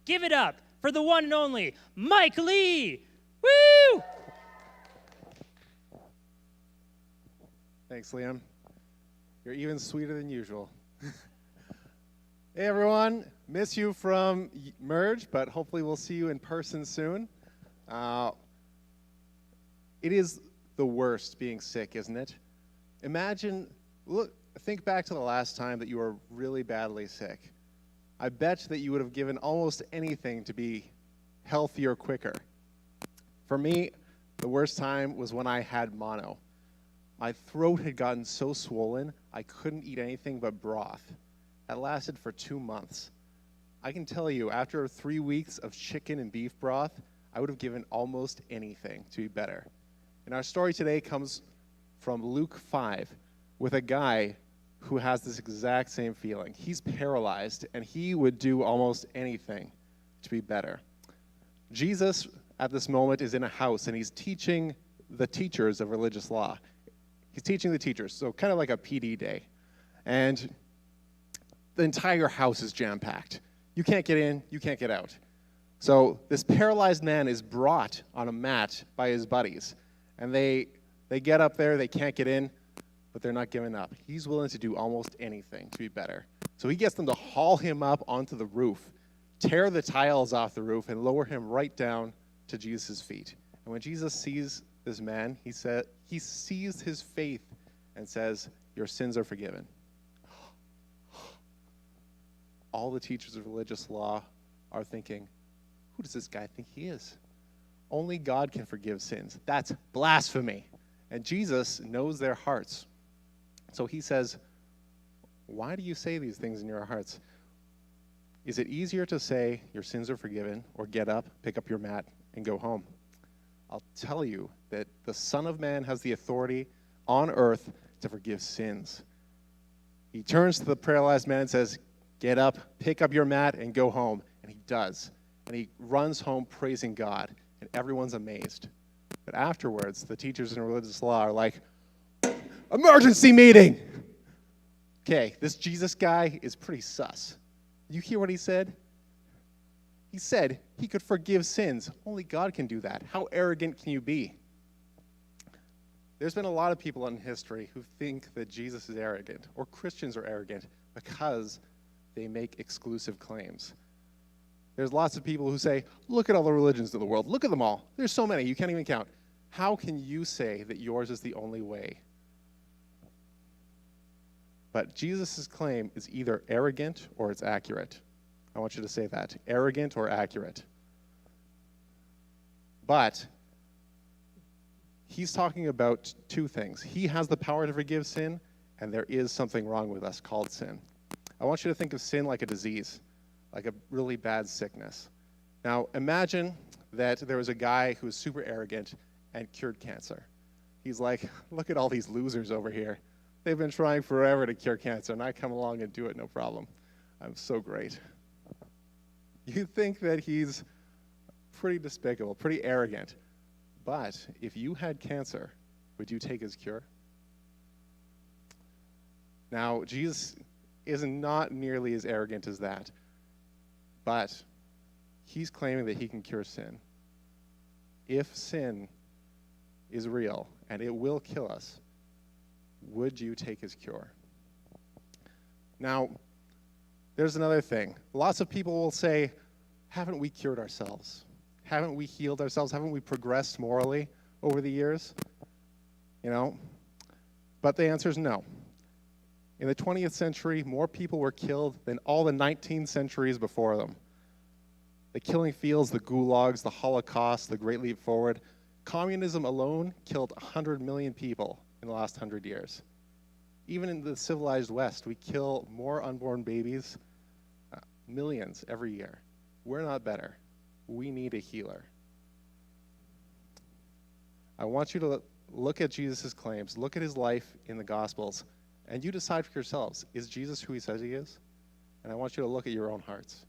give it up for the one and only Mike Lee. Woo! Thanks, Liam. You're even sweeter than usual. Hey, everyone. Miss you from Merge, but hopefully we'll see you in person soon. It is the worst being sick, isn't it? Think back to the last time that you were really badly sick. I bet that you would have given almost anything to be healthier quicker. For me, the worst time was when I had mono. My throat had gotten so swollen, I couldn't eat anything but broth. That lasted for 2 months. I can tell you, after 3 weeks of chicken and beef broth, I would have given almost anything to be better. And our story today comes from Luke 5 with a guy who has this exact same feeling. He's paralyzed, and he would do almost anything to be better. Jesus, at this moment, is in a house, and he's teaching the teachers of religious law. He's teaching the teachers, so kind of like a PD day. And the entire house is jam-packed. You can't get in, you can't get out. So this paralyzed man is brought on a mat by his buddies. And they get up there, they can't get in, but they're not giving up. He's willing to do almost anything to be better. So he gets them to haul him up onto the roof, tear the tiles off the roof, and lower him right down to Jesus' feet. And when Jesus sees this man, he sees his faith and says, "Your sins are forgiven." All the teachers of religious law are thinking, who does this guy think he is? Only God can forgive sins. That's blasphemy. And Jesus knows their hearts. So he says, why do you say these things in your hearts? Is it easier to say your sins are forgiven or get up, pick up your mat, and go home? I'll tell you that the Son of Man has the authority on earth to forgive sins. He turns to the paralyzed man and says, get up, pick up your mat, and go home. And he does. And he runs home praising God. And everyone's amazed. But afterwards, the teachers in religious law are like, emergency meeting! Okay, this Jesus guy is pretty sus. You hear what he said? He said he could forgive sins. Only God can do that. How arrogant can you be? There's been a lot of people in history who think that Jesus is arrogant, or Christians are arrogant, because they make exclusive claims. There's lots of people who say, look at all the religions of the world. Look at them all. There's so many, you can't even count. How can you say that yours is the only way? But Jesus' claim is either arrogant or it's accurate. I want you to say that. Arrogant or accurate. But he's talking about two things. He has the power to forgive sin, and there is something wrong with us called sin. I want you to think of sin like a disease, like a really bad sickness. Now, imagine that there was a guy who was super arrogant and cured cancer. He's like, look at all these losers over here. They've been trying forever to cure cancer, and I come along and do it, no problem. I'm so great. You think that he's pretty despicable, pretty arrogant. But if you had cancer, would you take his cure? Now, Jesus is not nearly as arrogant as that. But he's claiming that he can cure sin. If sin is real and it will kill us, would you take his cure? Now, there's another thing. Lots of people will say, haven't we cured ourselves? Haven't we healed ourselves? Haven't we progressed morally over the years? You know? But the answer is no. In the 20th century, more people were killed than all the 19 centuries before them. The killing fields, the gulags, the Holocaust, the Great Leap Forward. Communism alone killed 100 million people in the last 100 years. Even in the civilized West, we kill more unborn babies, millions every year. We're not better. We need a healer. I want you to look at Jesus' claims, look at his life in the Gospels, and you decide for yourselves, is Jesus who he says he is? And I want you to look at your own hearts.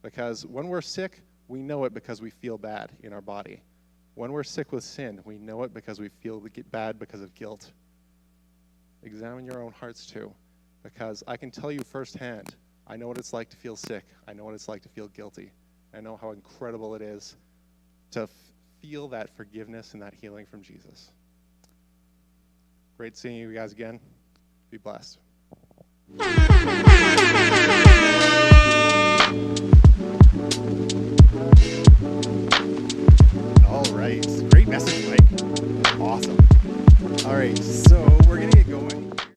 Because when we're sick, we know it because we feel bad in our body. When we're sick with sin, we know it because we feel bad because of guilt. Examine your own hearts too, because I can tell you firsthand, I know what it's like to feel sick. I know what it's like to feel guilty. I know how incredible it is to feel that forgiveness and that healing from Jesus. Great seeing you guys again. Be blessed. All right. Great message, Mike. Awesome. All right. So we're going to get going.